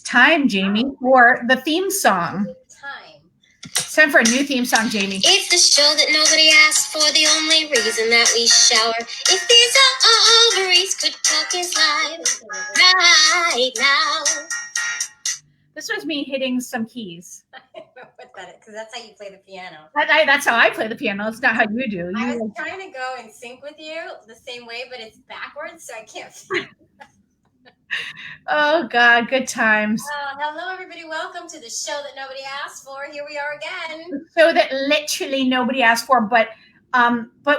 time, Jaimie, for the theme song. Time. It's time for a new theme song, Jaimie. It's the show that nobody asked for, the only reason that we shower. If these ovaries could talk is live right now. This was me hitting some keys. I don't know what that is, because that's how you play the piano. That's how I play the piano. It's not how you do. I was trying to go in sync with you the same way, but it's backwards, so I can't. Oh, God, good times. Hello, everybody. Welcome to the show that nobody asked for. Here we are again. The show that literally nobody asked for, but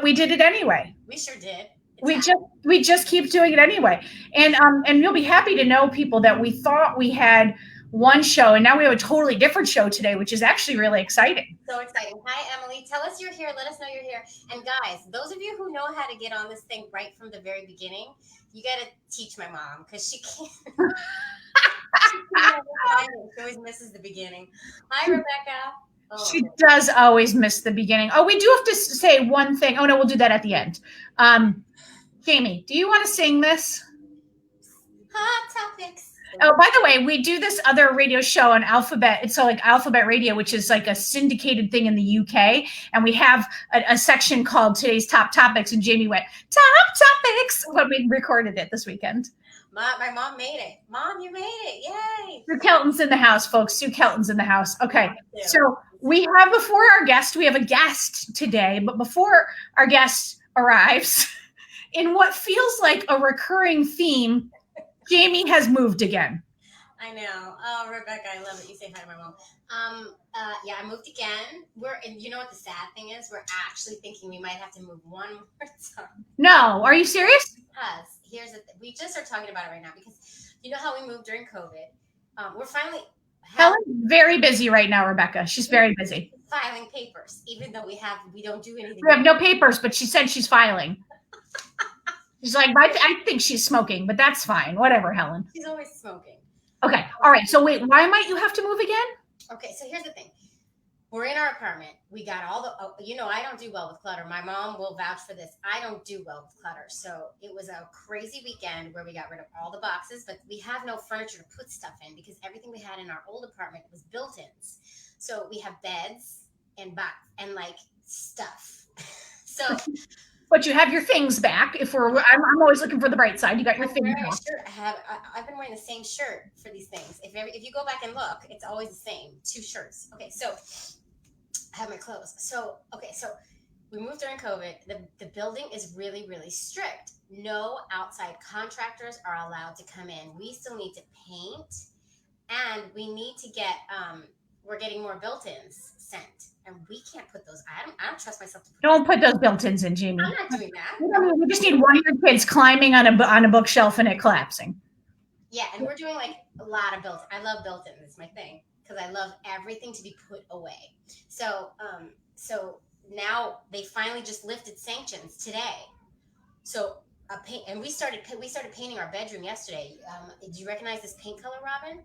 we did it anyway. We sure did. We just keep doing it anyway. And you'll be happy to know, people, that we thought we had one show, and now we have a totally different show today, which is actually really exciting. So exciting. Hi, Emily. Tell us you're here. Let us know you're here. And guys, those of you who know how to get on this thing right from the very beginning, you got to teach my mom, because she can't. She always misses the beginning. Hi, Rebecca. Oh, she does always miss the beginning. Oh, we do have to say one thing. Oh, no, we'll do that at the end. Jaimie, do you want to sing this? Hot topics. Oh, by the way, we do this other radio show on Alphabet. It's like Alphabet Radio, which is like a syndicated thing in the UK. And we have a section called Today's Top Topics. And Jaimie went, Top Topics, when we recorded it this weekend. My mom made it. Mom, you made it. Yay. Sue Kelton's in the house, folks. Sue Kelton's in the house. Okay. So we have, before our guest, we have a guest today. But before our guest arrives, in what feels like a recurring theme, Jaimie has moved again. I know. Oh, Rebecca, I love it. You say hi to my mom. Yeah, I moved again. And you know what the sad thing is? We're actually thinking we might have to move one more time. No, are you serious? Because here's the thing. We just are talking about it right now, because you know how we moved during COVID? We're finally... Helen's very busy right now, Rebecca. She's very busy. Filing papers, even though we don't do anything. We have no papers, but she said she's filing. She's like, I think she's smoking, but that's fine. Whatever, Helen. She's always smoking. Okay. All right. So wait, why might you have to move again? Okay. So here's the thing. We're in our apartment. We got all the, I don't do well with clutter. My mom will vouch for this. I don't do well with clutter. So it was a crazy weekend where we got rid of all the boxes, but we have no furniture to put stuff in, because everything we had in our old apartment was built-ins. So we have beds and like stuff. So... But you have your things back. I'm always looking for the bright side. You got your things back. I've been wearing the same shirt for these things. If you go back and look, it's always the same 2 shirts. Okay, so I have my clothes. So we moved during COVID. The building is really, really strict. No outside contractors are allowed to come in. We still need to paint, and we need to get. We're getting more built-ins sent. And we can't put those. I don't trust myself to don't put those built-ins in, Jaimie. I'm not doing that. We just need one of your kids climbing on a bookshelf and it collapsing. Yeah, and we're doing like a lot of built. I love built-ins. It's my thing, because I love everything to be put away. So now they finally just lifted sanctions today. So and we started painting our bedroom yesterday. Do you recognize this paint color, Robin?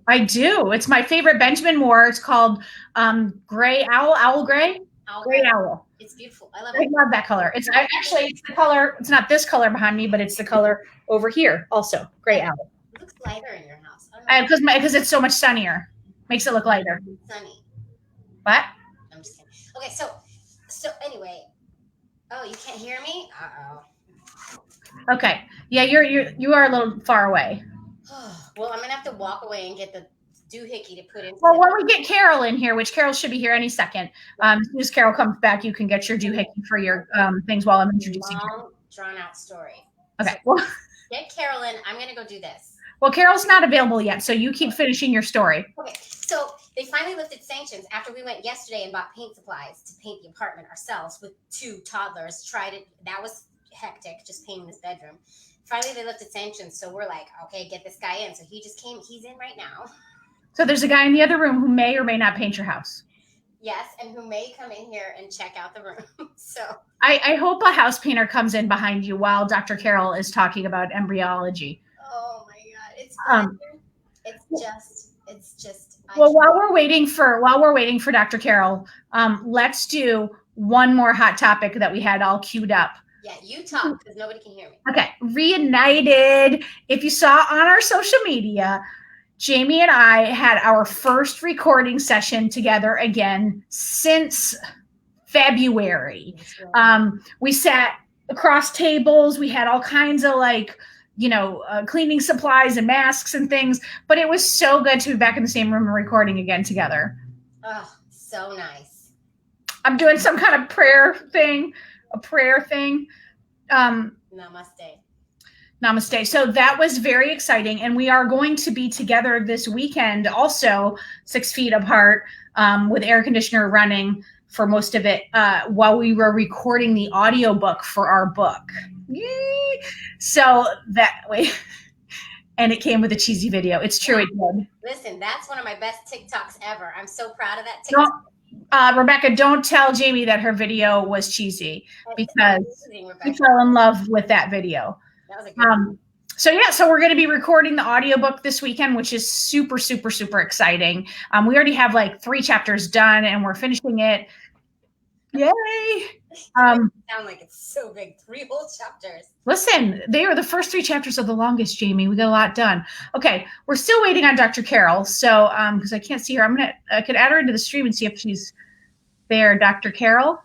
I do. It's my favorite Benjamin Moore. It's called Gray Owl Gray. Gray Owl. It's beautiful. I love that color. It's the color. It's not this color behind me, but it's the color over here. Also, Gray Owl. It looks lighter in your house. Because it's so much sunnier. Makes it look lighter. Sunny. What? I'm just kidding. Okay, so anyway. Oh, you can't hear me? Uh-oh. Okay. Yeah, you are a little far away. Well, I'm gonna have to walk away and get the doohickey to put in. Well, when we get Carol in here, which Carol should be here any second. As soon as Carol comes back, you can get your doohickey for your things while I'm introducing you. Long, drawn out story. Okay. So, well, get Carol in. I'm gonna go do this. Well, Carol's not available yet, so you keep finishing your story. Okay. So they finally lifted sanctions after we went yesterday and bought paint supplies to paint the apartment ourselves with 2 toddlers. That was hectic, just painting this bedroom. Finally they lifted sanctions, so we're like, okay, get this guy in. So he just came. He's in right now. So there's a guy in the other room who may or may not paint your house. Yes, and who may come in here and check out the room. So I hope a house painter comes in behind you while Dr. Carol is talking about embryology. Oh my God, it's just well, while we're waiting for Dr. Carol, let's do one more hot topic that we had all queued up. Yeah, you talk because nobody can hear me. Okay. Reunited. If you saw on our social media, Jaimie and I had our first recording session together again since February. We sat across tables. We had all kinds of cleaning supplies and masks and things, but it was so good to be back in the same room and recording again together. Oh, so nice. I'm doing some kind of prayer thing. Namaste. So that was very exciting. And we are going to be together this weekend, also 6 feet apart, with air conditioner running for most of it, while we were recording the audiobook for our book. Yay! So that way, and it came with a cheesy video. It's true, it did. Listen, that's one of my best TikToks ever. I'm so proud of that TikTok. Rebecca, don't tell Jaimie that her video was cheesy, because we fell in love with that video. That was a good So we're going to be recording the audiobook this weekend, which is super, super, super exciting. We already have like 3 chapters done and we're finishing it. Yay. Sound like it's so big. 3 whole chapters. Listen, they are the first 3 chapters of the longest, Jaimie. We got a lot done. Okay. We're still waiting on Dr. Carol. So, because I can't see her, I could add her into the stream and see if she's there. Dr. Carol?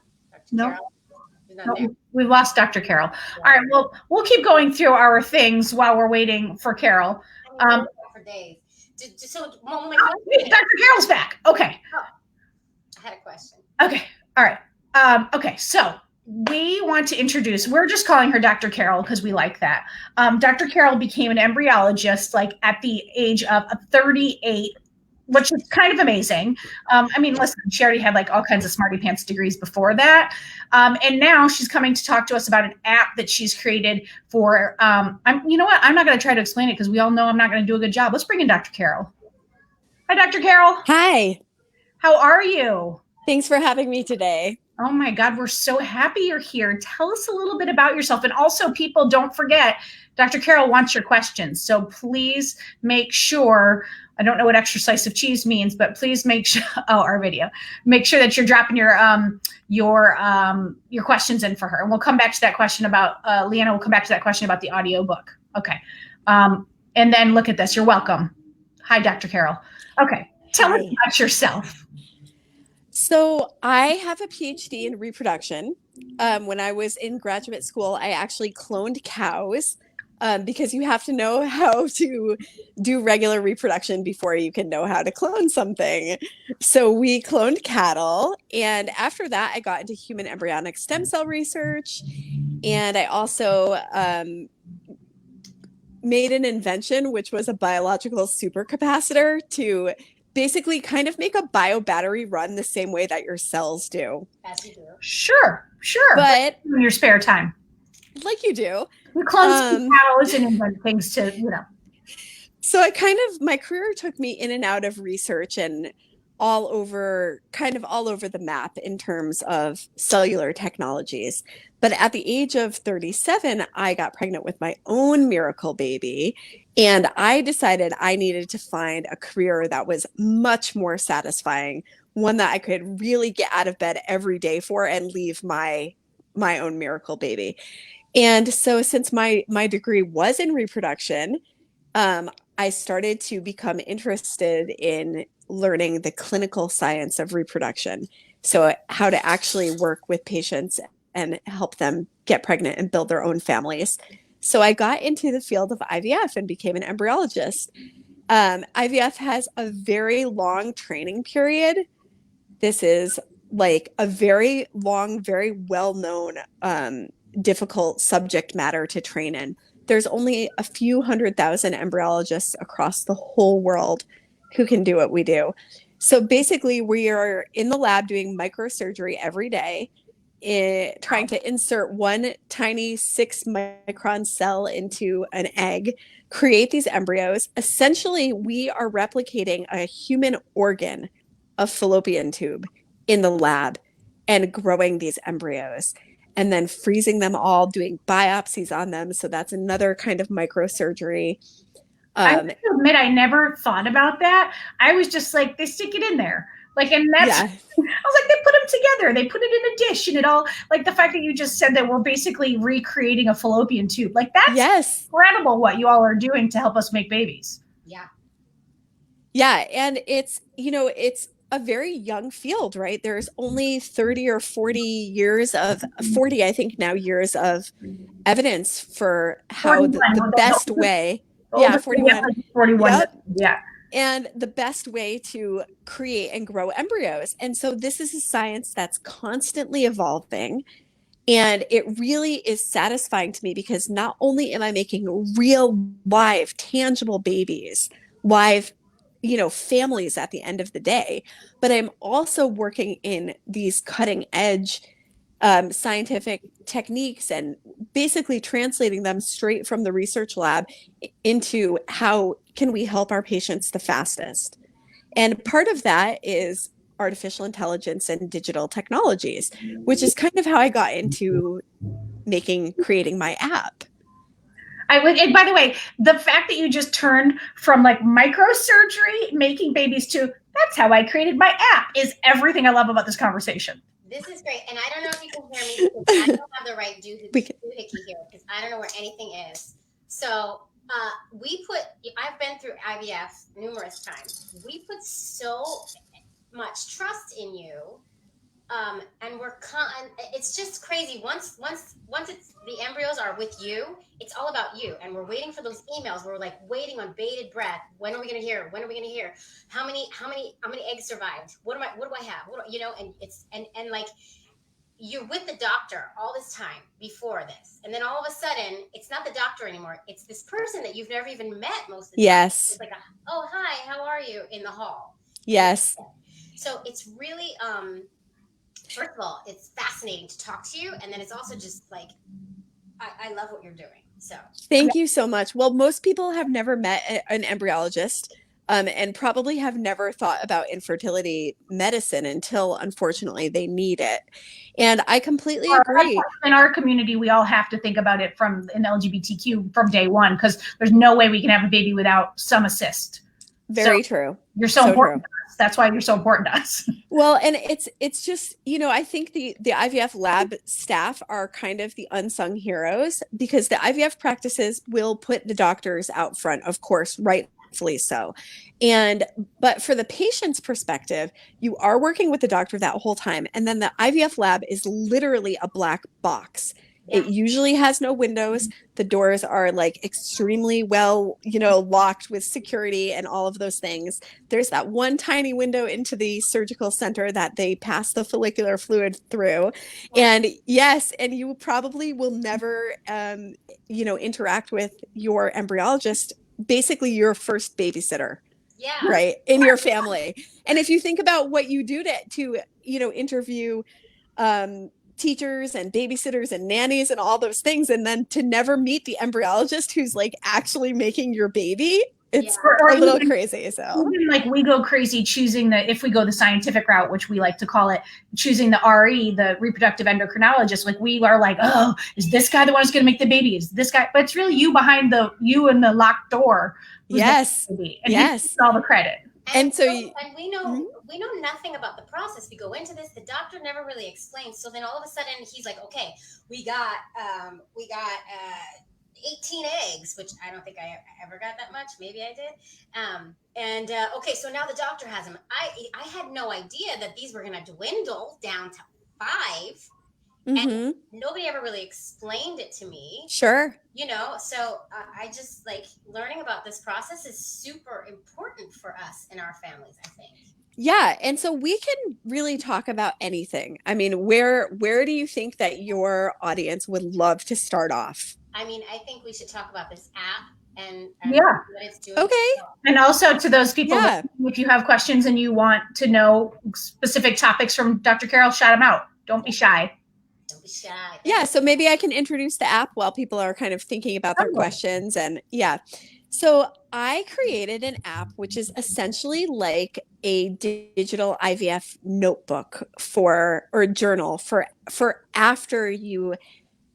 No. Nope. We've lost Dr. Carol. Yeah. All right. Well, we'll keep going through our things while we're waiting for Carol. For days. Dr. Carol's back. Okay. Oh, I had a question. Okay. All right. Okay. So we want to introduce, we're just calling her Dr. Carol because we like that. Dr. Carol became an embryologist like at the age of 38, which is kind of amazing. Listen, she already had like all kinds of smarty pants degrees before that. And now she's coming to talk to us about an app that she's created for, you know what? I'm not going to try to explain it because we all know I'm not going to do a good job. Let's bring in Dr. Carol. Hi, Dr. Carol. Hi. How are you? Thanks for having me today. Oh my God, we're so happy you're here. Tell us a little bit about yourself. And also, people, don't forget, Dr. Carol wants your questions. So please make sure, I don't know what extra slice of cheese means, but please make sure, our video, make sure that you're dropping your questions in for her. And we'll come back to that question about, Leanna will come back to that question about the audiobook. Okay. And then look at this. You're welcome. Hi, Dr. Carol. Okay. Tell us about yourself. So I have a PhD in reproduction. When I was in graduate school, I actually cloned cows because you have to know how to do regular reproduction before you can know how to clone something. So we cloned cattle. And after that, I got into human embryonic stem cell research. And I also made an invention, which was a biological supercapacitor to basically kind of make a bio battery run the same way that your cells do. As you do. Sure. But in your spare time. Like you do. You clone cows and invent things to, So my career took me in and out of research and all over the map in terms of cellular technologies. But at the age of 37, I got pregnant with my own miracle baby. And I decided I needed to find a career that was much more satisfying, one that I could really get out of bed every day for and leave my own miracle baby. And so since my degree was in reproduction, I started to become interested in learning the clinical science of reproduction. So how to actually work with patients and help them get pregnant and build their own families. So I got into the field of IVF and became an embryologist. IVF has a very long training period. This is like a very long, very well-known, difficult subject matter to train in. There's only a few 100,000 embryologists across the whole world who can do what we do. So basically, we are in the lab doing microsurgery every day, trying to insert one tiny 6-micron cell into an egg, create these embryos. Essentially, we are replicating a human organ, a fallopian tube, in the lab and growing these embryos and then freezing them all, doing biopsies on them. So that's another kind of microsurgery. I have to admit, I never thought about that. I was just like, they stick it in there. Like, and that's, I was like, they put them together. They put it in a dish and it all, like the fact that you just said that we're basically recreating a fallopian tube. Like that's incredible what you all are doing to help us make babies. Yeah. Yeah, and it's, it's a very young field, right? There's only 30 or 40 years of 40, I think now, years of evidence for how 41. the best way, The yeah, oldest baby 41. is 41. Yep. Yeah. And the best way to create and grow embryos. And so this is a science that's constantly evolving. And it really is satisfying to me because not only am I making real, live, tangible babies, live, families at the end of the day, but I'm also working in these cutting edge scientific techniques and basically translating them straight from the research lab into how can we help our patients the fastest. And part of that is artificial intelligence and digital technologies, which is kind of how I got into creating my app. I would, and by the way, the fact that you just turned from like microsurgery, making babies, to that's how I created my app is everything I love about this conversation. This is great. And I don't know if you can hear me because I don't have the right doohickey here because I don't know where anything is. So I've been through IVF numerous times. We put so much trust in you. And it's just crazy. Once it's the embryos are with you, it's all about you. And we're waiting for those emails. We're like waiting on bated breath. When are we going to hear? When are we going to hear? How many eggs survived? What do I have? And like, you're with the doctor all this time before this. And then all of a sudden it's not the doctor anymore. It's this person that you've never even met most of the time. Yes. It's like, oh, hi, how are you, in the hall? Yes. So it's really, first of all, it's fascinating to talk to you. And then it's also just like, I love what you're doing. So thank you so much. Well, most people have never met an embryologist and probably have never thought about infertility medicine until, unfortunately, they need it. And I completely agree. In our community, we all have to think about it from an LGBTQ from day one, because there's no way we can have a baby without some assist. Very true. You're so important to us. That's why you're so important to us. Well, and it's just, I think the IVF lab staff are kind of the unsung heroes because the IVF practices will put the doctors out front, of course, rightfully so. But for the patient's perspective, you are working with the doctor that whole time. And then the IVF lab is literally a black box. Yeah. It usually has no windows. The doors are like extremely well, locked with security and all of those things. There's that one tiny window into the surgical center that they pass the follicular fluid through. And yes, and you probably will never, interact with your embryologist, basically your first babysitter. Yeah. Right. In your family. And if you think about what you do to interview, teachers and babysitters and nannies and all those things, and then to never meet the embryologist who's like actually making your baby, it's a little crazy. So even like we go crazy choosing if we go the scientific route, which we like to call it, choosing the RE, the reproductive endocrinologist, like we are like, oh, is this guy the one who's going to make the baby? Is this guy? But it's really you behind you in the locked door. Yes. And yes. All the credit. And we know nothing about the process. We go into this, the doctor never really explains. So then all of a sudden he's like, okay, we got 18 eggs, which I don't think I ever got that much. Maybe I did. Okay, so now the doctor has them. I had no idea that these were going to dwindle down to 5. Mm-hmm. And nobody ever really explained it to me. Sure. So I just like learning about this process is super important for us and our families, I think. Yeah. And so we can really talk about anything. I mean, where do you think that your audience would love to start off? I mean, I think we should talk about this app and what it's doing. Okay. And also to those people, if you have questions and you want to know specific topics from Dr. Carol, shout them out. Don't be shy. Don't be shy. Yeah. So maybe I can introduce the app while people are kind of thinking about their questions. And so I created an app, which is essentially like a digital IVF notebook or journal for after you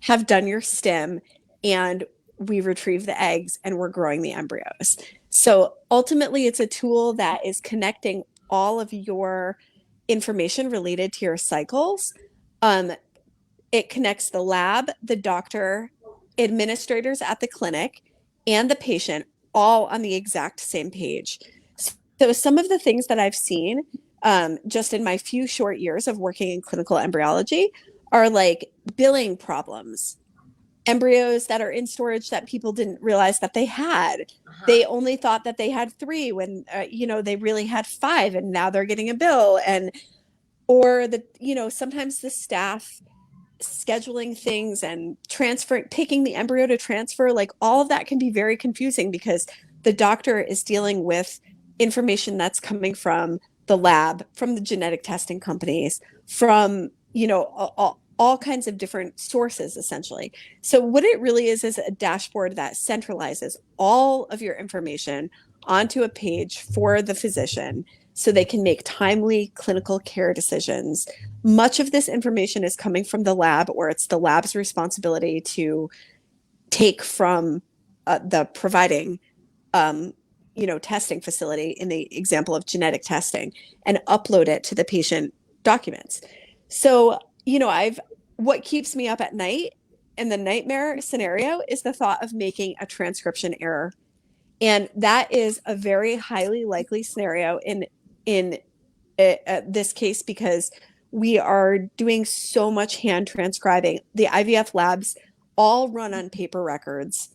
have done your stim and we retrieve the eggs and we're growing the embryos. So ultimately it's a tool that is connecting all of your information related to your cycles. It connects the lab, the doctor, administrators at the clinic, and the patient all on the exact same page. So some of the things that I've seen just in my few short years of working in clinical embryology are like billing problems, embryos that are in storage that people didn't realize that they had. They only thought that they had 3 when, they really had 5, and now they're getting a bill. And, or sometimes the staff scheduling things and picking the embryo to transfer, like all of that can be very confusing because the doctor is dealing with information that's coming from the lab, from the genetic testing companies, from, all kinds of different sources, essentially. So what it really is a dashboard that centralizes all of your information onto a page for the physician so they can make timely clinical care decisions. Much of this information is coming from the lab, or it's the lab's responsibility to take from the providing testing facility in the example of genetic testing and upload it to the patient documents. So, what keeps me up at night in the nightmare scenario is the thought of making a transcription error. And that is a very highly likely scenario in this case, because we are doing so much hand transcribing. The IVF labs all run on paper records.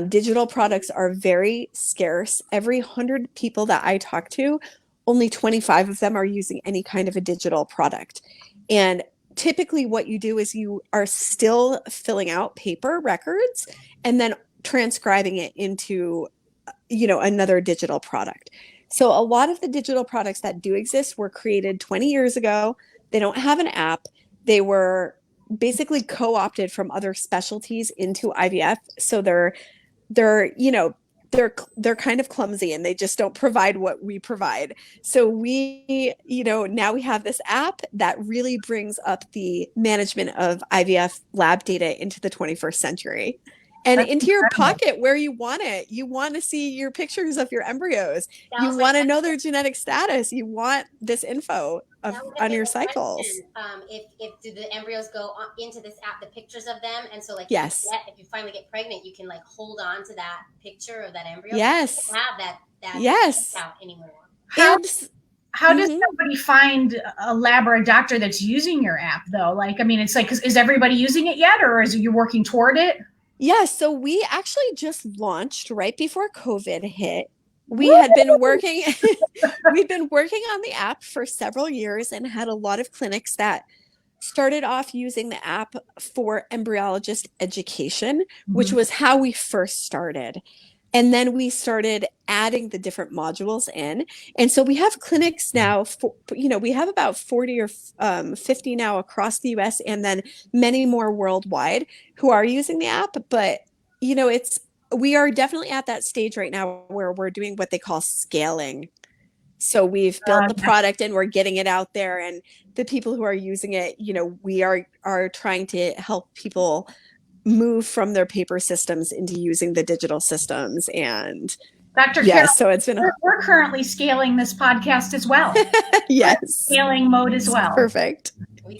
Digital products are very scarce. Every 100 people that I talk to, only 25 of them are using any kind of a digital product. And typically what you do is you are still filling out paper records and then transcribing it into, another digital product. So a lot of the digital products that do exist were created 20 years ago. They don't have an app. They were basically co-opted from other specialties into IVF. So they're kind of clumsy and they just don't provide what we provide. So we, now we have this app that really brings up the management of IVF lab data into the 21st century. And into your pocket where you want it. You want to see your pictures of your embryos. You want to know their genetic status. You want this info on your cycles. If do the embryos go into this app, the pictures of them, and so yes, if you finally get pregnant, you can hold on to that picture of that embryo. Yes, you don't have that yes out anymore. How does somebody find a lab or a doctor that's using your app though? It's like, is everybody using it yet, or is you working toward it? Yeah, so we actually just launched right before COVID hit. We had been working, we've been working on the app for several years and had a lot of clinics that started off using the app for embryologist education, which was how we first started. And then we started adding the different modules in. And so we have clinics now, we have about 40 or 50 now across the US, and then many more worldwide who are using the app. But, we are definitely at that stage right now where we're doing what they call scaling. So we've built the product and we're getting it out there. And the people who are using it, we are trying to help people move from their paper systems into using the digital systems. And Dr. Carol, so it's been we're currently scaling this podcast as well. Yes, scaling mode as well. Perfect. We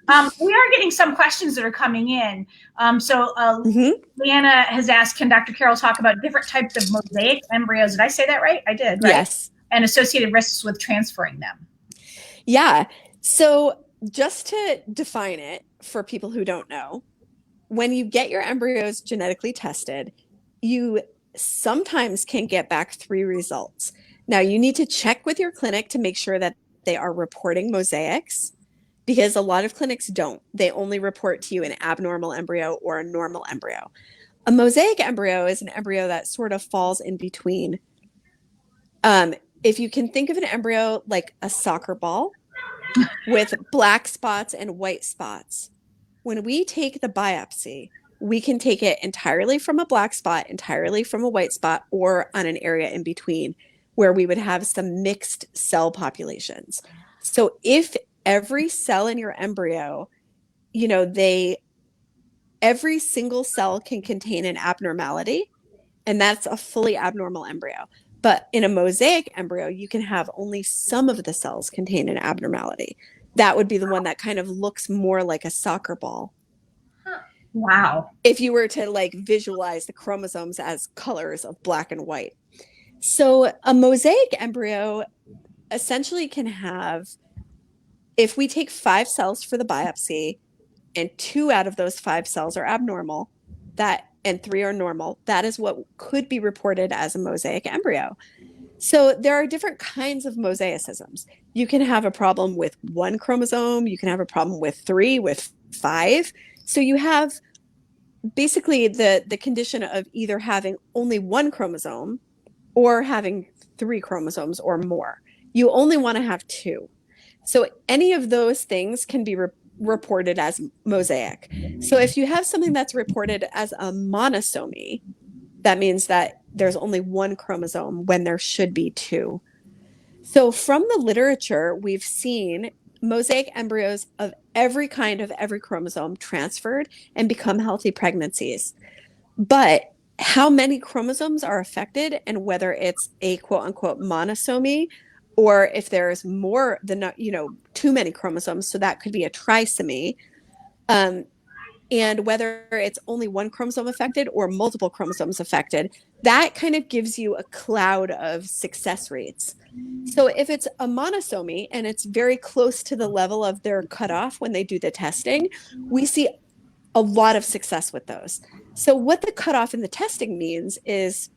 are getting some questions that are coming in. Leanna has asked, can Dr. Carol talk about different types of mosaic embryos? Did I say that right? I did, right? Yes. And associated risks with transferring them. Yeah. So just to define it for people who don't know, when you get your embryos genetically tested, you sometimes can get back 3 results. Now, you need to check with your clinic to make sure that they are reporting mosaics, because a lot of clinics don't. They only report to you an abnormal embryo or a normal embryo. A mosaic embryo is an embryo that sort of falls in between. If you can think of an embryo like a soccer ball with black spots and white spots, when we take the biopsy, we can take it entirely from a black spot, entirely from a white spot, or on an area in between where we would have some mixed cell populations. So if every cell in your embryo, every single cell can contain an abnormality, and that's a fully abnormal embryo. But in a mosaic embryo, you can have only some of the cells contain an abnormality. That would be the one that kind of looks more like a soccer ball. Wow. If you were to visualize the chromosomes as colors of black and white. So a mosaic embryo essentially can have, if we take 5 cells for the biopsy and 2 out of those 5 cells are abnormal, and 3 are normal, that is what could be reported as a mosaic embryo. So there are different kinds of mosaicisms. You can have a problem with 1 chromosome, you can have a problem with 3, with 5. So you have basically the condition of either having only 1 chromosome or having 3 chromosomes or more. You only want to have 2. So any of those things can be reported as mosaic. So if you have something that's reported as a monosomy, that means that there's only 1 chromosome when there should be 2. So from the literature, we've seen mosaic embryos of every kind of every chromosome transferred and become healthy pregnancies. But how many chromosomes are affected and whether it's a quote unquote monosomy or if there's more than, too many chromosomes, so that could be a trisomy, and whether it's only 1 chromosome affected or multiple chromosomes affected, that kind of gives you a cloud of success rates. So if it's a monosomy and it's very close to the level of their cutoff when they do the testing, we see a lot of success with those. So what the cutoff in the testing means is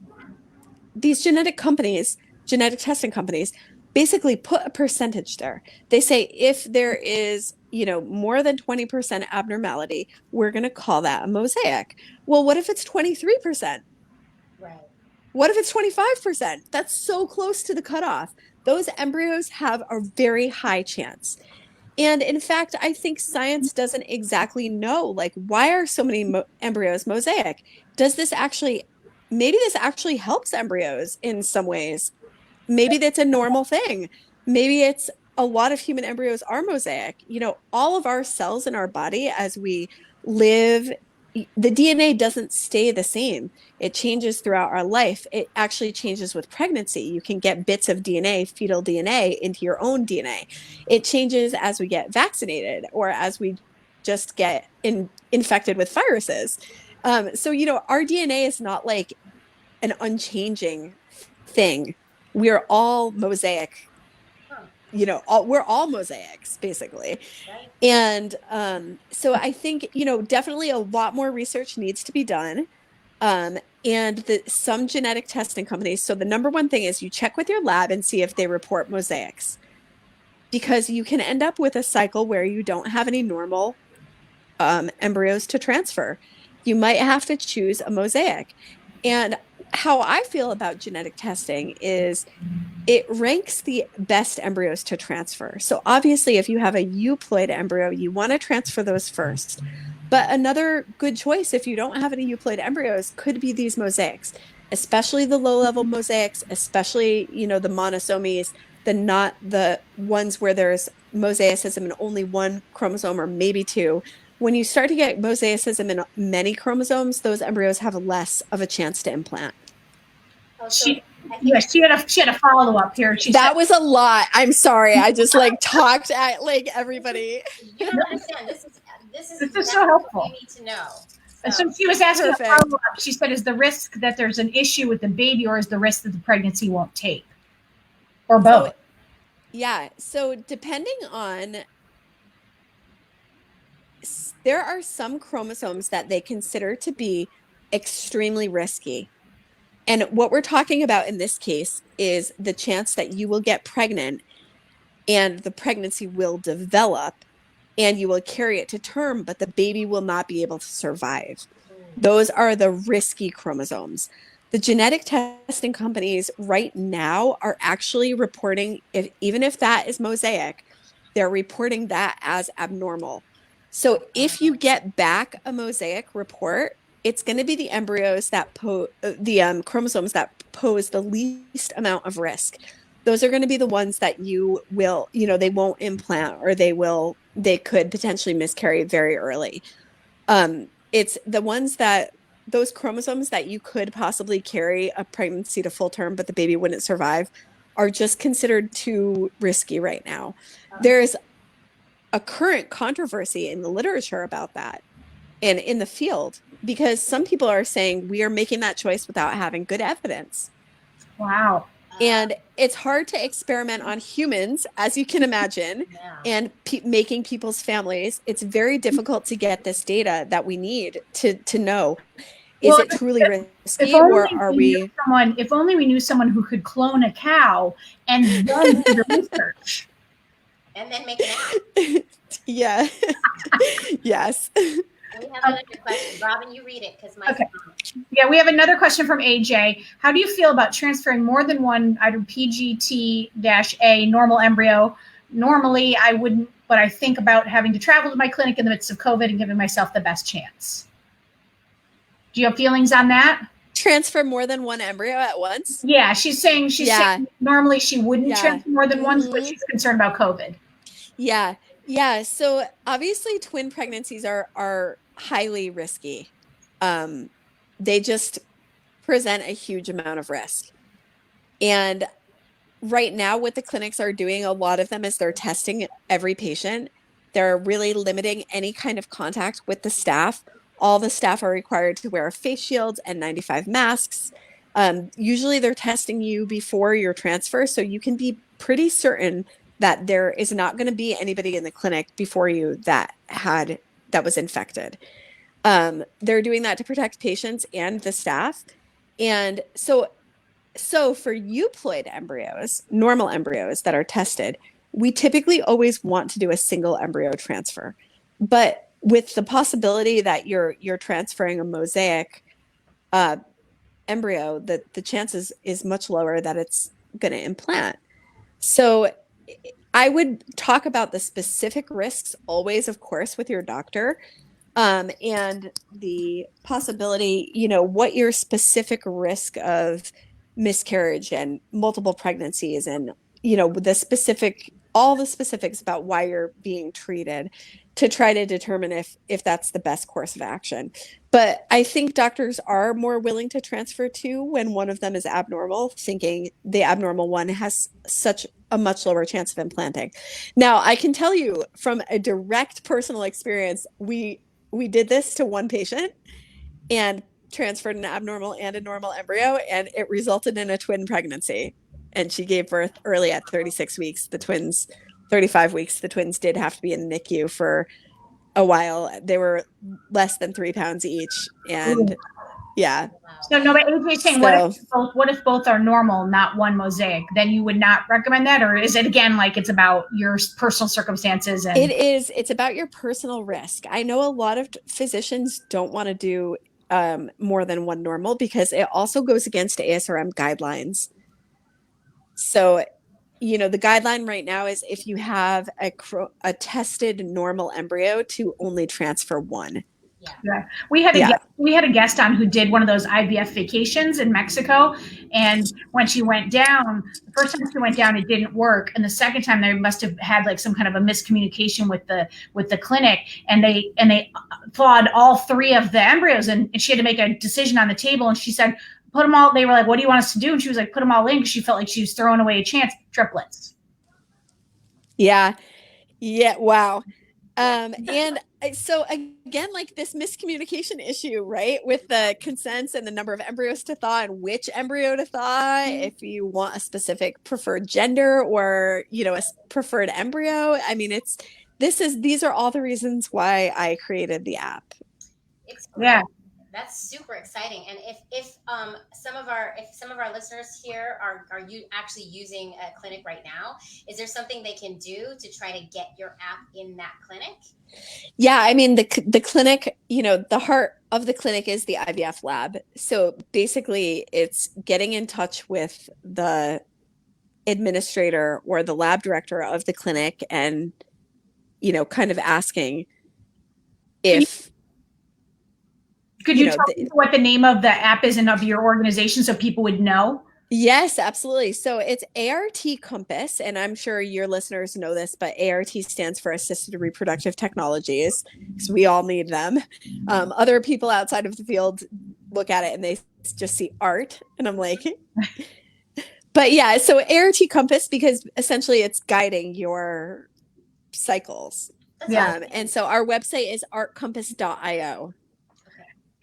these genetic testing companies, basically put a percentage there. They say if there is, more than 20% abnormality, we're going to call that a mosaic. Well, what if it's 23%? Right. What if it's 25%? That's so close to the cutoff. Those embryos have a very high chance. And in fact, I think science doesn't exactly know, like, why are so many embryos mosaic? Maybe this actually helps embryos in some ways. Maybe that's a normal thing. Maybe it's a lot of human embryos are mosaic. All of our cells in our body as we live, the DNA doesn't stay the same. It changes throughout our life. It actually changes with pregnancy. You can get bits of DNA, fetal DNA, into your own DNA. It changes as we get vaccinated or as we just get infected with viruses. So, our DNA is not like an unchanging thing. We're all mosaic. We're all mosaics, basically. Right. And so I think, definitely a lot more research needs to be done. And some genetic testing companies. So the number one thing is you check with your lab and see if they report mosaics, because you can end up with a cycle where you don't have any normal embryos to transfer. You might have to choose a mosaic. And how I feel about genetic testing is it ranks the best embryos to transfer. So obviously, if you have a euploid embryo, you want to transfer those first. But another good choice, if you don't have any euploid embryos, could be these mosaics, especially the low-level mosaics, especially, the monosomies, not the ones where there's mosaicism in only 1 chromosome or maybe 2. When you start to get mosaicism in many chromosomes, those embryos have less of a chance to implant. She had a follow up here. That was a lot. I'm sorry. I just talked at everybody. You don't understand. This is so helpful. What you need to know. So she was asking a follow up. She said, "Is the risk that there's an issue with the baby, or is the risk that the pregnancy won't take, or both?" So depending on, there are some chromosomes that they consider to be extremely risky. And what we're talking about in this case is the chance that you will get pregnant and the pregnancy will develop and you will carry it to term, but the baby will not be able to survive. Those are the risky chromosomes. The genetic testing companies right now are actually reporting, even if that is mosaic, they're reporting that as abnormal. So if you get back a mosaic report, it's going to be the embryos that the chromosomes that pose the least amount of risk. Those are going to be the ones that you will, they won't implant, or they could potentially miscarry very early. It's the ones those chromosomes that you could possibly carry a pregnancy to full term, but the baby wouldn't survive, are just considered too risky right now. There's a current controversy in the literature about that and in the field, because some people are saying we are making that choice without having good evidence. Wow. And it's hard to experiment on humans, as you can imagine, and making people's families. It's very difficult to get this data that we need to know, is it truly risky, or are we? If only we knew someone who could clone a cow and then do the research. And then make an app. Yeah. Yes. We have another question. Robin, you read it because my okay. Yeah, we have another question from AJ. How do you feel about transferring more than one either PGT-A normal embryo? Normally, I wouldn't, but I think about having to travel to my clinic in the midst of COVID and giving myself the best chance. Do you have feelings on that? Transfer more than one embryo at once? Yeah, she's saying normally she wouldn't transfer more than one, but she's concerned about COVID. Yeah. Yeah. So obviously twin pregnancies are highly risky. They just present a huge amount of risk. And right now what the clinics are doing, a lot of them, is they're testing every patient. They're really limiting any kind of contact with the staff. All the staff are required to wear face shields and 95 masks. Usually they're testing you before your transfer, so you can be pretty certain that there is not going to be anybody in the clinic before you that was infected. They're doing that to protect patients and the staff. And so for euploid embryos, normal embryos that are tested, we typically always want to do a single embryo transfer. But with the possibility that you're transferring a mosaic embryo, the chances is much lower that it's going to implant. So I would talk about the specific risks always, of course, with your doctor, and the possibility, what your specific risk of miscarriage and multiple pregnancies and, all the specifics about why you're being treated, to try to determine if that's the best course of action. But I think doctors are more willing to transfer two when one of them is abnormal, thinking the abnormal one has such a much lower chance of implanting. Now, I can tell you from a direct personal experience, we did this to one patient and transferred an abnormal and a normal embryo, and it resulted in a twin pregnancy. And she gave birth early at 36 weeks. 35 weeks. The twins did have to be in the NICU for a while. They were less than 3 pounds each. And yeah. So no, but AJ's saying, what if both are normal, not one mosaic? Then you would not recommend that? Or is it, again, like it's about your personal circumstances? And it's about your personal risk. I know a lot of physicians don't want to do more than one normal because it also goes against ASRM guidelines. So, the guideline right now is if you have a tested normal embryo to only transfer one. Yeah. We had a guest on who did one of those IVF vacations in Mexico, and when she went down, the first time she went down, it didn't work, and the second time they must have had like some kind of a miscommunication with the clinic, and they thawed all 3 of the embryos, and she had to make a decision on the table, and she said, put them all. They were like, "What do you want us to do?" And she was like, "Put them all in," because she felt like she was throwing away a chance. Triplets. Yeah. Wow. And so again, like this miscommunication issue, right? With the consents and the number of embryos to thaw and which embryo to thaw, if you want a specific preferred gender or, a preferred embryo. I mean, these are all the reasons why I created the app. Yeah. That's super exciting. And if some of our listeners here are you actually using a clinic right now, is there something they can do to try to get your app in that clinic? Yeah, I mean the clinic, the heart of the clinic is the IVF lab. So basically it's getting in touch with the administrator or the lab director of the clinic and kind of asking if Could you tell me what the name of the app is and of your organization so people would know? Yes, absolutely. So it's ART Compass, and I'm sure your listeners know this, but ART stands for Assisted Reproductive Technologies, because we all need them. Other people outside of the field look at it and they just see art, and I'm like, but yeah, so ART Compass, because essentially it's guiding your cycles. Yeah. And so our website is artcompass.io.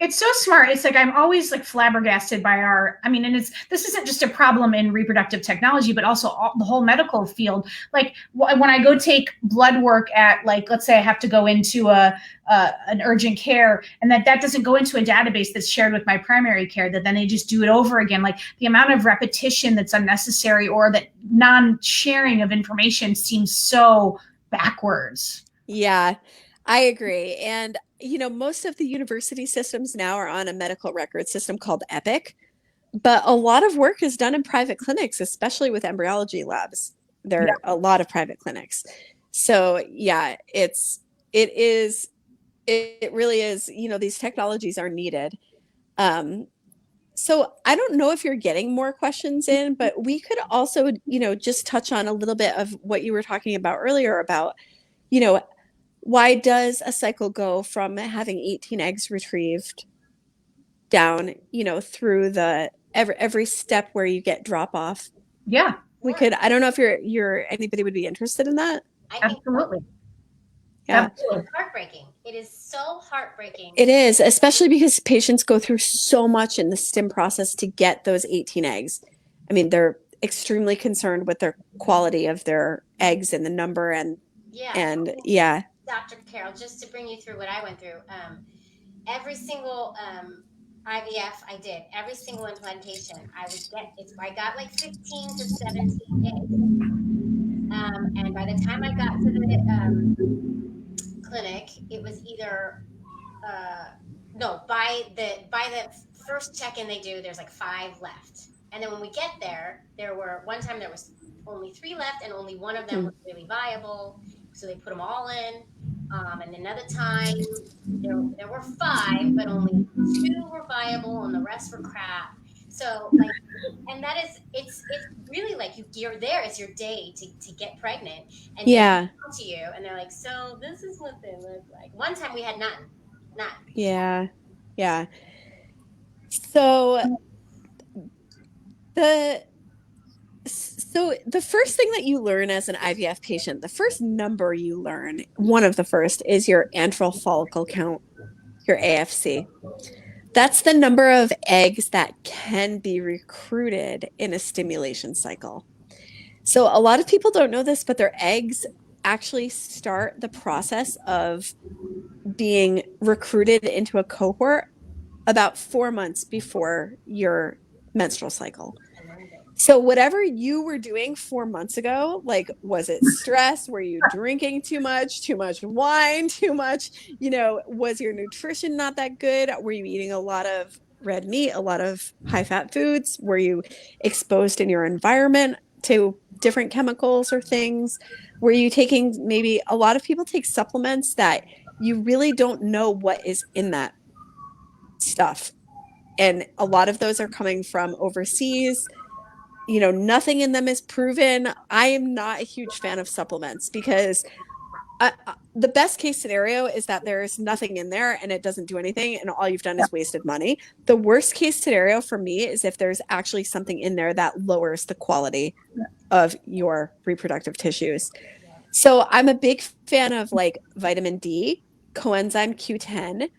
It's so smart. It's like I'm always like flabbergasted by and this isn't just a problem in reproductive technology, but also the whole medical field. Like when I go take blood work at, like, let's say I have to go into an urgent care, and that doesn't go into a database that's shared with my primary care, that then they just do it over again. Like the amount of repetition that's unnecessary, or that non-sharing of information, seems so backwards. Yeah, I agree. And, most of the university systems now are on a medical record system called Epic, but a lot of work is done in private clinics, especially with embryology labs. There are a lot of private clinics. So yeah, it really is, these technologies are needed. So I don't know if you're getting more questions in, but we could also, just touch on a little bit of what you were talking about earlier about, why does a cycle go from having 18 eggs retrieved down, through the every step where you get drop off? Yeah. We could, I don't know if anybody would be interested in that. I think Absolutely. Yeah. It's heartbreaking. It is so heartbreaking. It is, especially because patients go through so much in the stim process to get those 18 eggs. I mean, they're extremely concerned with their quality of their eggs and the number and yeah. Dr. Carol, just to bring you through what I went through, every single IVF I did, every single implantation, I got like 15 to 17 eggs. And by the time I got to the clinic, it was either no, by the first check-in they do, there's like 5 left. And then when we get there one time there was only 3 left, and only one of them was really viable. So they put them all in. And another time there were 5, but only 2 were viable and the rest were crap. So like, and that is, it's really like you're there, it's your day to get pregnant, and they come to you and they're like, so this is what they look like. One time we had none. Yeah. So the first thing that you learn as an IVF patient, the first number you learn, one of the first, is your antral follicle count, your AFC. That's the number of eggs that can be recruited in a stimulation cycle. So a lot of people don't know this, but their eggs actually start the process of being recruited into a cohort about 4 months before your menstrual cycle. So whatever you were doing 4 months ago, like, was it stress? Were you drinking too much wine, too much, was your nutrition not that good? Were you eating a lot of red meat, a lot of high fat foods? Were you exposed in your environment to different chemicals or things? Were you taking, maybe a lot of people take supplements that you really don't know what is in that stuff. And a lot of those are coming from overseas. Nothing in them is proven. I am not a huge fan of supplements because the best case scenario is that there's nothing in there and it doesn't do anything and all you've done is wasted money. The worst case scenario for me is if there's actually something in there that lowers the quality of your reproductive tissues. So I'm a big fan of like vitamin D, coenzyme Q10,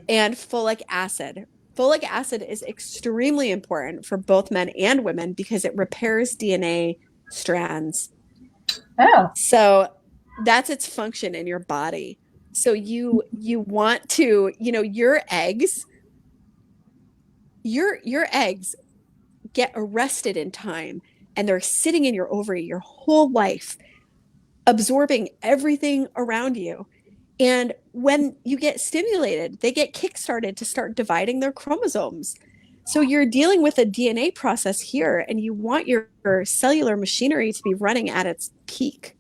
and folic acid. Folic acid is extremely important for both men and women because it repairs DNA strands. Oh. So that's its function in your body. So you want to, your eggs get arrested in time, and they're sitting in your ovary your whole life, absorbing everything around you. And when you get stimulated, they get kickstarted to start dividing their chromosomes. So you're dealing with a DNA process here, and you want your cellular machinery to be running at its peak.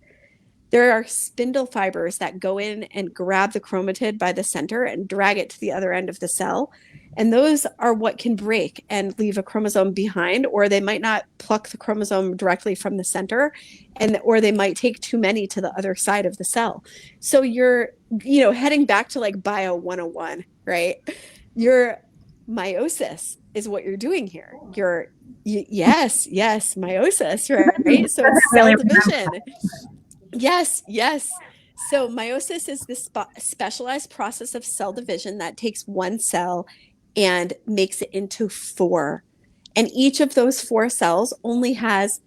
There are spindle fibers that go in and grab the chromatid by the center and drag it to the other end of the cell. And those are what can break and leave a chromosome behind, or they might not pluck the chromosome directly from the center, or they might take too many to the other side of the cell. So you're, heading back to like Bio 101, right? Your meiosis is what you're doing here. Yes, meiosis, right? So it's cell division. Yes. So meiosis is this specialized process of cell division that takes one cell and makes it into four. And each of those four cells only has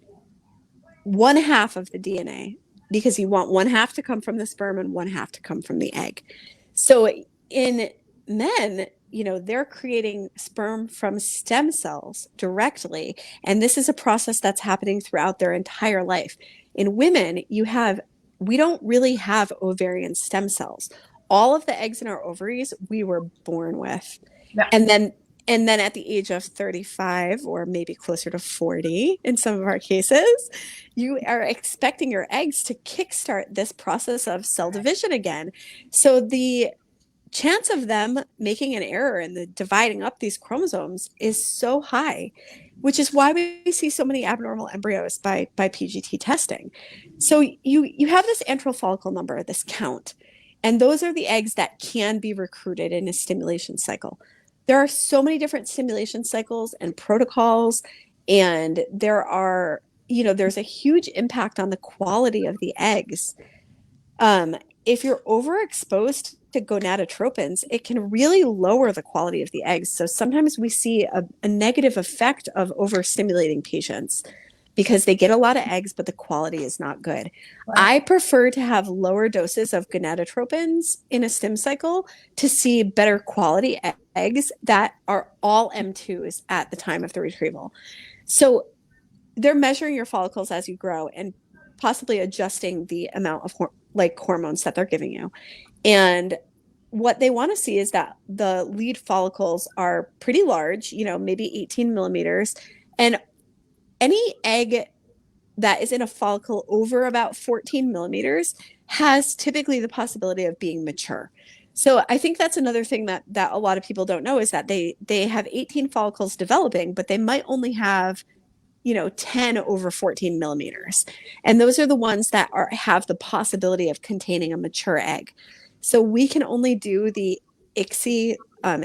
one half of the DNA, because you want one half to come from the sperm and one half to come from the egg. So in men, they're creating sperm from stem cells directly. And this is a process that's happening throughout their entire life. In women, we don't really have ovarian stem cells. All of the eggs in our ovaries, we were born with. Yeah. And then at the age of 35, or maybe closer to 40 in some of our cases, you are expecting your eggs to kickstart this process of cell division again. So the chance of them making an error in the dividing up these chromosomes is so high, which is why we see so many abnormal embryos by PGT testing. So you have this antral follicle number, this count, and those are the eggs that can be recruited in a stimulation cycle. There are so many different stimulation cycles and protocols, and there's a huge impact on the quality of the eggs. If you're overexposed to gonadotropins, it can really lower the quality of the eggs. So sometimes we see a negative effect of overstimulating patients because they get a lot of eggs, but the quality is not good. Wow. I prefer to have lower doses of gonadotropins in a stim cycle to see better quality eggs that are all M2s at the time of the retrieval. So they're measuring your follicles as you grow and possibly adjusting the amount of hormones that they're giving you. And what they want to see is that the lead follicles are pretty large, maybe 18 millimeters. And any egg that is in a follicle over about 14 millimeters has typically the possibility of being mature. So I think that's another thing that a lot of people don't know, is that they have 18 follicles developing, but they might only have 10 over 14 millimeters. And those are the ones that have the possibility of containing a mature egg. So we can only do the ICSI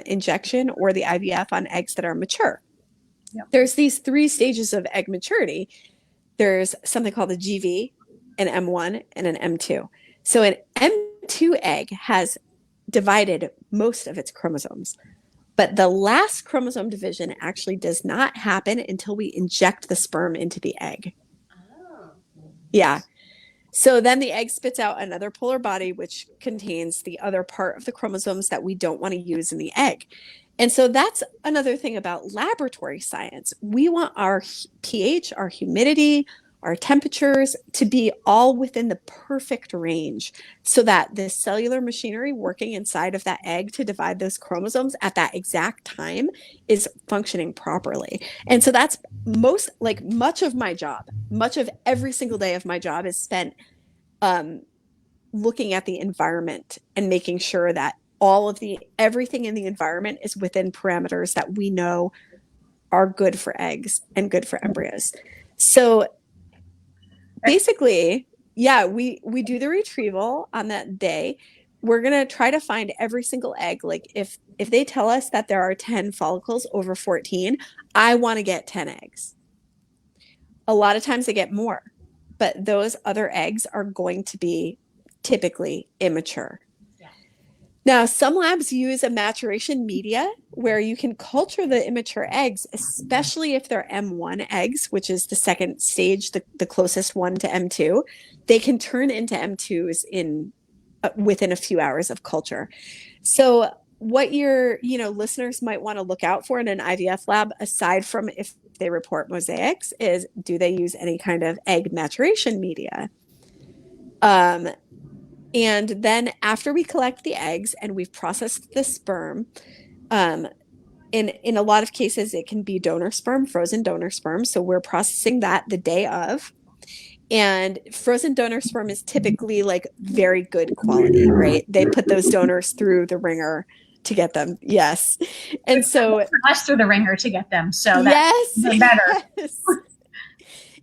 injection or the IVF on eggs that are mature. Yep. There's these 3 stages of egg maturity. There's something called a GV, an M1, and an M2. So an M2 egg has divided most of its chromosomes. But the last chromosome division actually does not happen until we inject the sperm into the egg. Oh. Yeah. So then the egg spits out another polar body, which contains the other part of the chromosomes that we don't want to use in the egg. And so that's another thing about laboratory science. We want our pH, our humidity, our temperatures to be all within the perfect range so that the cellular machinery working inside of that egg to divide those chromosomes at that exact time is functioning properly. And so that's much of my job, much of every single day of my job is spent looking at the environment and making sure that everything in the environment is within parameters that we know are good for eggs and good for embryos. So basically, we do the retrieval on that day. We're going to try to find every single egg. Like if they tell us that there are 10 follicles over 14, I want to get 10 eggs. A lot of times they get more, but those other eggs are going to be typically immature. Now, some labs use a maturation media where you can culture the immature eggs, especially if they're M1 eggs, which is the second stage, the closest one to M2. They can turn into M2s within a few hours of culture. So what your listeners might want to look out for in an IVF lab, aside from if they report mosaics, is do they use any kind of egg maturation media? And then after we collect the eggs and we've processed the sperm, in a lot of cases, it can be donor sperm, frozen donor sperm. So we're processing that the day of. And frozen donor sperm is typically very good quality, right? They put those donors through the ringer to get them. Yes. And so us through the ringer to get them. So that's better. Yes.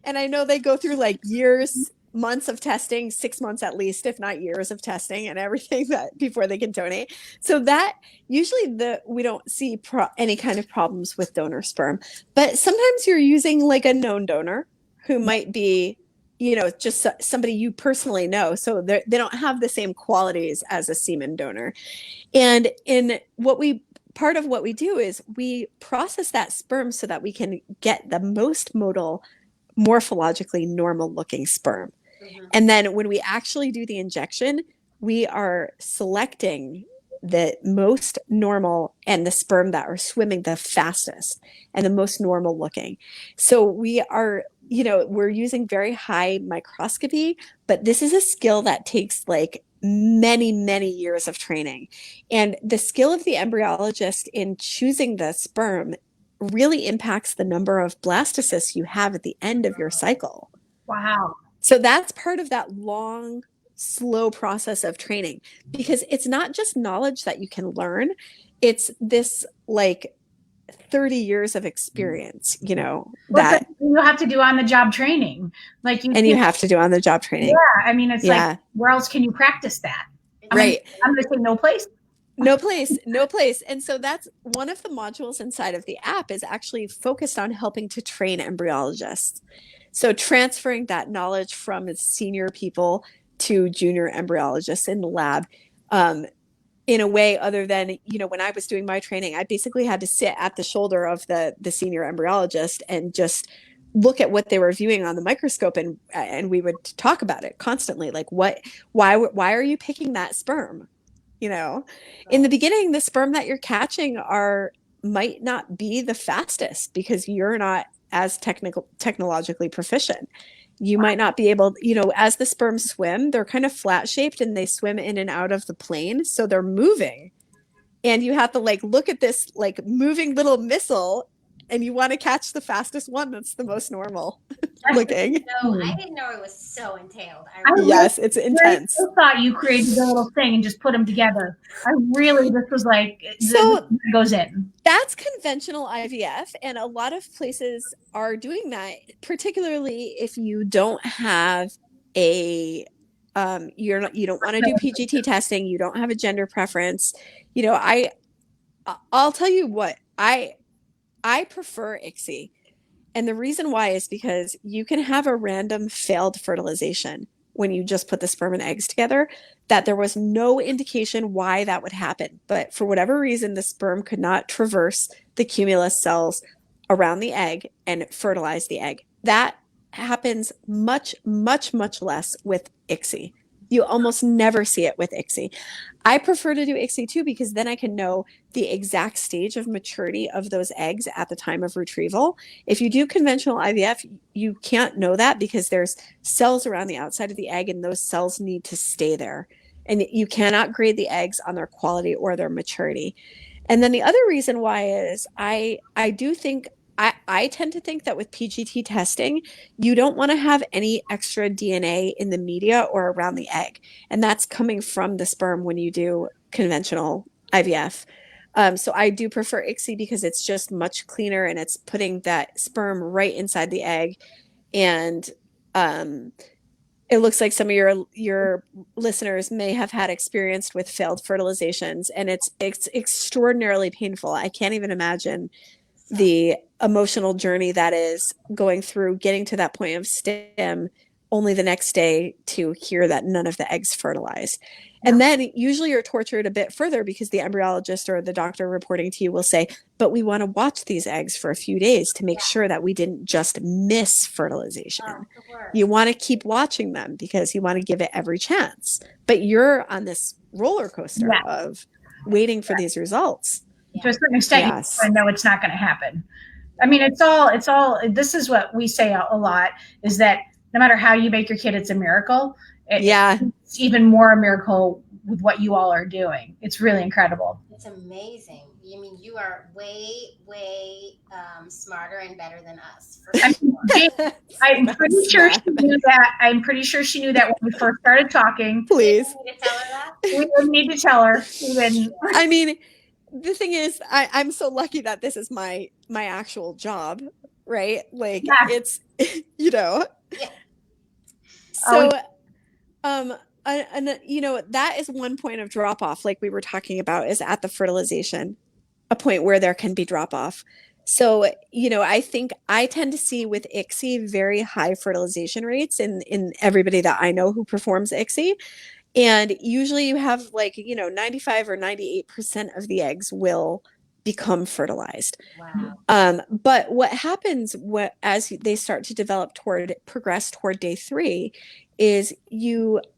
And I know they go through years, months of testing, 6 months at least, if not years of testing and everything before they can donate. So that usually we don't see any kind of problems with donor sperm, but sometimes you're using a known donor who might be just somebody you personally know. So they don't have the same qualities as a semen donor. And part of what we do is we process that sperm so that we can get the most morphologically normal looking sperm. Mhm. And then when we actually do the injection, we are selecting the most normal and the sperm that are swimming the fastest and the most normal looking. So we're using very high microscopy, but this is a skill that takes like many, many years of training. And the skill of the embryologist in choosing the sperm really impacts the number of blastocysts you have at the end of your cycle. Wow. So that's part of that long, slow process of training, because it's not just knowledge that you can learn. It's this like 30 years of experience, that you have to do on the job training. Like you have to do on the job training. Yeah. I mean, it's like, where else can you practice that? Right. I'm going to say no place. No place. And so that's one of the modules inside of the app is actually focused on helping to train embryologists. So transferring that knowledge from senior people to junior embryologists in the lab, in a way other than, when I was doing my training, I basically had to sit at the shoulder of the senior embryologist and just look at what they were viewing on the microscope, and we would talk about it constantly. Like, why are you picking that sperm? In the beginning, the sperm that you're catching might not be the fastest because you're not as technologically proficient. You might not be able, as the sperm swim, they're kind of flat shaped and they swim in and out of the plane. So they're moving. And you have to look at this moving little missile, and you want to catch the fastest one that's the most normal looking. No, I didn't know it was so entailed. Yes, it's intense. I thought you created a little thing and just put them together. This was so goes in. That's conventional IVF, and a lot of places are doing that, particularly if you don't have you don't want to do PGT testing, you don't have a gender preference. I'll tell you what, I prefer ICSI. And the reason why is because you can have a random failed fertilization when you just put the sperm and eggs together, that there was no indication why that would happen. But for whatever reason, the sperm could not traverse the cumulus cells around the egg and fertilize the egg. That happens much, much, much less with ICSI. You almost never see it with ICSI. I prefer to do ICSI too, because then I can know the exact stage of maturity of those eggs at the time of retrieval. If you do conventional IVF, you can't know that because there's cells around the outside of the egg, and those cells need to stay there. And you cannot grade the eggs on their quality or their maturity. And then the other reason why is I tend to think that with PGT testing, you don't want to have any extra DNA in the media or around the egg. And that's coming from the sperm when you do conventional IVF. So I do prefer ICSI because it's just much cleaner, and it's putting that sperm right inside the egg. And it looks like some of your listeners may have had experience with failed fertilizations, and it's extraordinarily painful. I can't even imagine the emotional journey that is going through getting to that point of stim, only the next day to hear that none of the eggs fertilized. Yeah. And then usually you're tortured a bit further because the embryologist or the doctor reporting to you will say, but we want to watch these eggs for a few days to make sure that we didn't just miss fertilization. You want to keep watching them because you want to give it every chance. But you're on this roller coaster of waiting for these results. To a certain extent, you know it's not going to happen. I mean, it's all, this is what we say a lot, is that no matter how you make your kid, it's a miracle. It's even more a miracle with what you all are doing. It's really incredible. It's amazing. I mean, you are way, way smarter and better than us. I'm pretty sure she knew that. I'm pretty sure she knew that when we first started talking. Please. We need to tell her that? We didn't need to tell her. I mean, the thing is, I'm so lucky that this is my actual job, right? It's, Yeah. So, and that is one point of drop off, like we were talking about, is at the fertilization, a point where there can be drop off. So, I tend to see with ICSI very high fertilization rates in everybody that I know who performs ICSI. And usually you have 95 or 98% of the eggs will become fertilized. Wow. But what happens as they start to progress toward day 3 is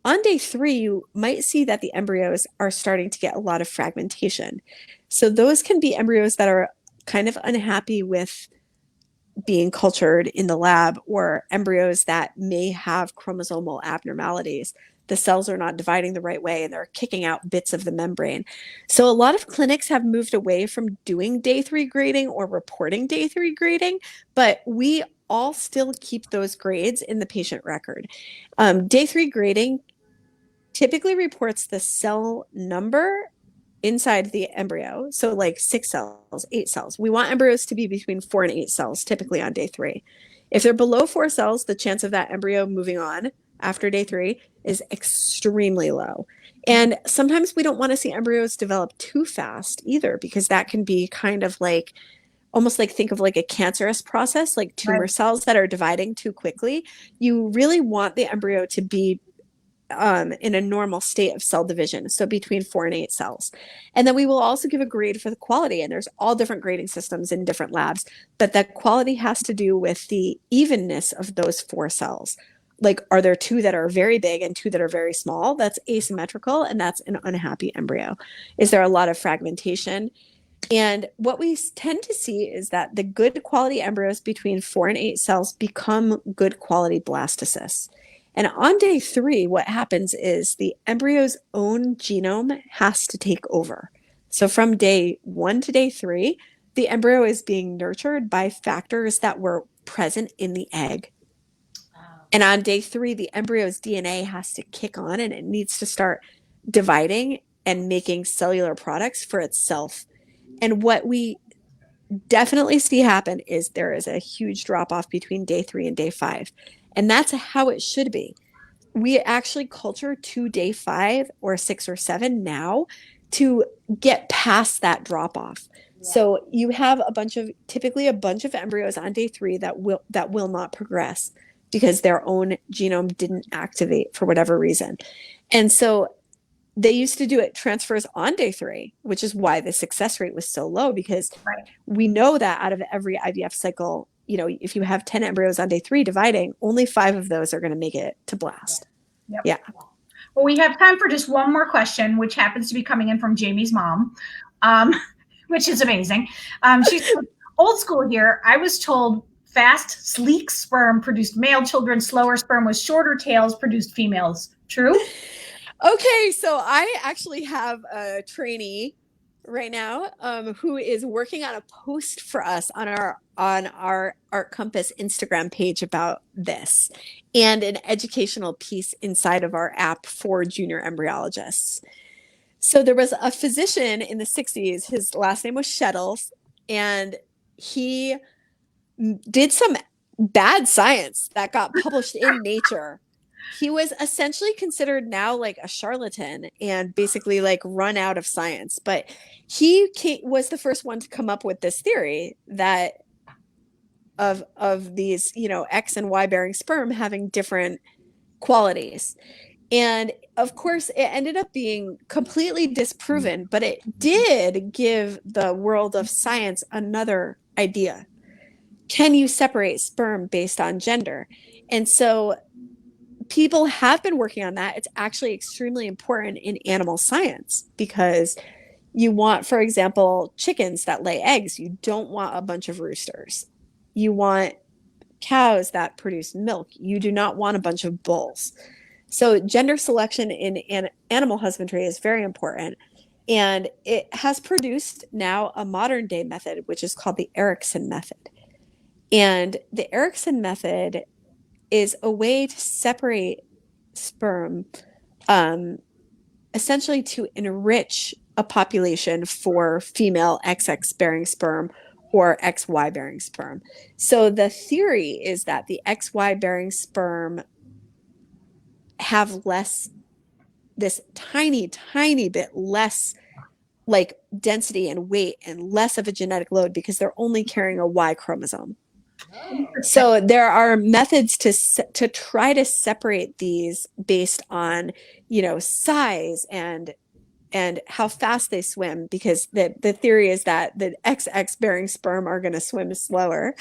on day 3, you might see that the embryos are starting to get a lot of fragmentation. So those can be embryos that are kind of unhappy with being cultured in the lab, or embryos that may have chromosomal abnormalities. The cells are not dividing the right way and they're kicking out bits of the membrane. So a lot of clinics have moved away from doing day 3 grading or reporting day 3 grading, but we all still keep those grades in the patient record. Day 3 grading typically reports the cell number inside the embryo. So like 6 cells, 8 cells. We want embryos to be between 4 and 8 cells, typically on day 3. If they're below 4 cells, the chance of that embryo moving on after day 3 is extremely low. And sometimes we don't want to see embryos develop too fast either, because that can be kind of like, almost like, think of like a cancerous process, like tumor cells that are dividing too quickly. You really want the embryo to be in a normal state of cell division, so between 4 and 8 cells. And then we will also give a grade for the quality, and there's all different grading systems in different labs, but that quality has to do with the evenness of those 4 cells. Like, are there 2 that are very big and 2 that are very small? That's asymmetrical, and that's an unhappy embryo. Is there a lot of fragmentation? And what we tend to see is that the good quality embryos between 4 and 8 cells become good quality blastocysts. And on day 3, what happens is the embryo's own genome has to take over. So from day 1 to day 3, the embryo is being nurtured by factors that were present in the egg. Wow. And on day 3, the embryo's DNA has to kick on, and it needs to start dividing and making cellular products for itself. And what we definitely see happen is there is a huge drop off between day 3 and day 5. And that's how it should be. We actually culture to day 5 or 6 or 7 now to get past that drop off. Yeah. So you have typically a bunch of embryos on day 3 that will not progress because their own genome didn't activate for whatever reason. And so they used to do it transfers on day 3, which is why the success rate was so low, because we know that out of every IVF cycle, if you have 10 embryos on day 3 dividing, only 5 of those are going to make it to blast. Yep. Yeah. Well, we have time for just one more question, which happens to be coming in from Jaimie's mom, which is amazing. She's old school here. I was told fast, sleek sperm produced male children, slower sperm with shorter tails produced females. True? Okay, so I actually have a trainee right now who is working on a post for us on our Art Compass Instagram page about this, and an educational piece inside of our app for junior embryologists. So there was a physician in the 60s, his last name was Shettles, and he did some bad science that got published in Nature. He was essentially considered now like a charlatan and basically like run out of science. But he was the first one to come up with this theory that of these, X and Y bearing sperm having different qualities. And of course, it ended up being completely disproven, but it did give the world of science another idea. Can you separate sperm based on gender? And so people have been working on that. It's actually extremely important in animal science, because you want, for example, chickens that lay eggs. You don't want a bunch of roosters. You want cows that produce milk. You do not want a bunch of bulls. So gender selection in animal husbandry is very important. And it has produced now a modern day method, which is called the Erickson method. And the Erickson method is a way to separate sperm, essentially to enrich a population for female XX bearing sperm or XY bearing sperm. So the theory is that the XY bearing sperm have this tiny bit less like density and weight and less of a genetic load because they're only carrying a Y chromosome. Oh. So there are methods to try to separate these based on, size and how fast they swim, because the theory is that the XX bearing sperm are going to swim slower.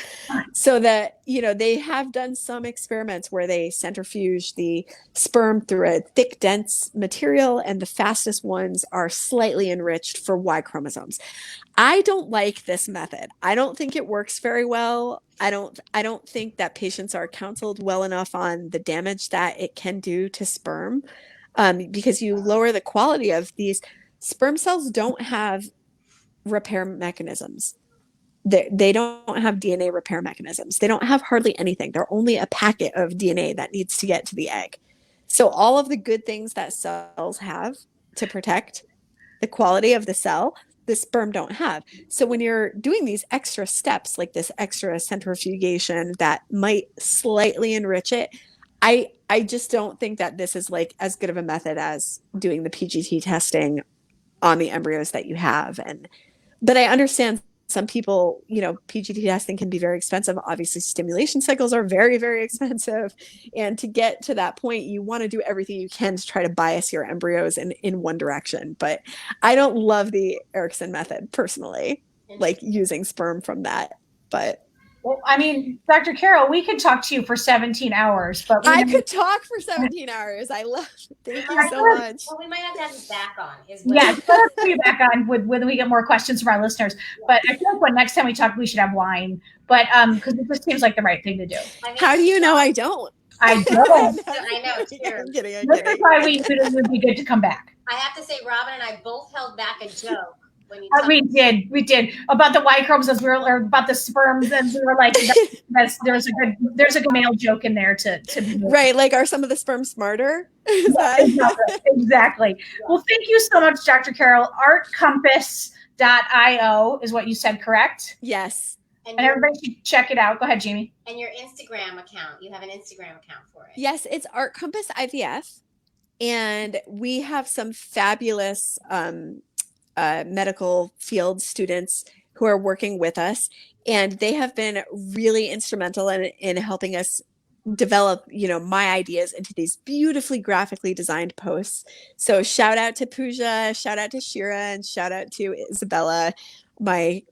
So that, they have done some experiments where they centrifuge the sperm through a thick, dense material, and the fastest ones are slightly enriched for Y chromosomes. I don't like this method. I don't think it works very well. I don't think that patients are counseled well enough on the damage that it can do to sperm, because you lower the quality of these. Sperm cells don't have repair mechanisms. They don't have DNA repair mechanisms. They don't have hardly anything. They're only a packet of DNA that needs to get to the egg. So all of the good things that cells have to protect the quality of the cell, the sperm don't have. So when you're doing these extra steps, like this extra centrifugation that might slightly enrich it, I just don't think that this is like as good of a method as doing the PGT testing on the embryos that you have. But I understand some people, PGT testing can be very expensive. Obviously, stimulation cycles are very, very expensive. And to get to that point, you want to do everything you can to try to bias your embryos in one direction. But I don't love the Erickson method personally, like using sperm from that. But well, I mean, Dr. Carroll, we could talk to you for 17 hours, but I could talk for 17 hours. I love it. Thank you so much. Well, we might have to have you back on. Yeah, we'll have you back on when we get more questions from our listeners. But I feel like next time we talk, we should have wine. But because it just seems like the right thing to do. How do you know I don't? I don't. I know. I'm kidding. This is why it would be good to come back. I have to say, Robin and I both held back a joke. We did about the Y chromosomes. Or about the sperms, and we were like, there's a good male joke in there to be right. Like, are some of the sperm smarter? Exactly. Well, thank you so much, Dr. Carroll. Artcompass.io is what you said, correct? Yes. And everybody should check it out. Go ahead, Jaimie. And your Instagram account. You have an Instagram account for it. Yes, it's Art Compass IVF, and we have some fabulous medical field students who are working with us, and they have been really instrumental in helping us develop, my ideas into these beautifully graphically designed posts. So shout out to Pooja, shout out to Shira, and shout out to Isabella, my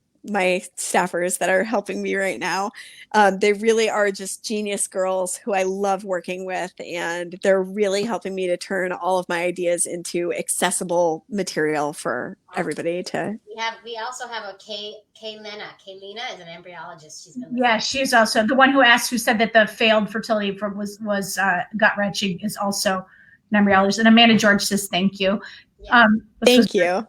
staffers that are helping me right now. They really are just genius girls who I love working with, and they're really helping me to turn all of my ideas into accessible material for everybody to. We also have a Kaylina. Kaylina is an embryologist. She's also the one who said that the failed fertility was gut wrenching, is also an embryologist. And Amanda George says thank you. Yeah. Thank you.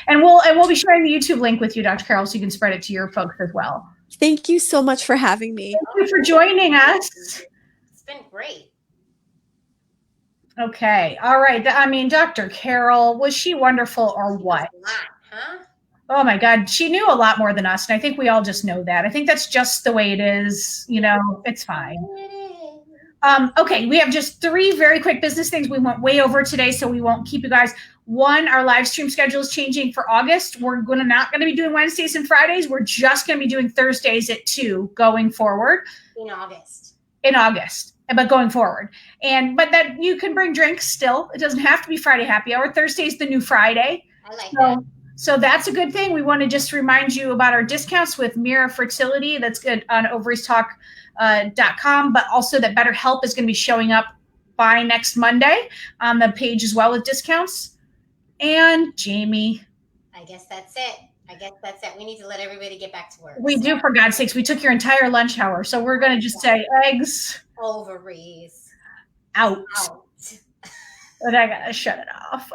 And we'll be sharing the YouTube link with you, Dr. Carroll, so you can spread it to your folks as well. Thank you so much for having me. Thank you for joining us. It's been great. Okay. All right. I mean, Dr. Carroll, was she wonderful or what? Huh? Oh my God. She knew a lot more than us. And I think we all just know that. I think that's just the way it is. It's fine. Okay, we have just 3 very quick business things. We went way over today, so we won't keep you guys. 1, our live stream schedule is changing for August. We're not going to be doing Wednesdays and Fridays. We're just going to be doing Thursdays at 2 going forward. In August, but going forward. But that you can bring drinks still. It doesn't have to be Friday happy hour. Thursday's the new Friday. I like that. So that's a good thing. We want to just remind you about our discounts with Mira Fertility. That's good on ovariestalk.com, but also that BetterHelp is going to be showing up by next Monday on the page as well with discounts. And Jaimie. I guess that's it. We need to let everybody get back to work. We do, for God's sakes. We took your entire lunch hour. So we're going to just say eggs. Ovaries. Out. But I got to shut it off.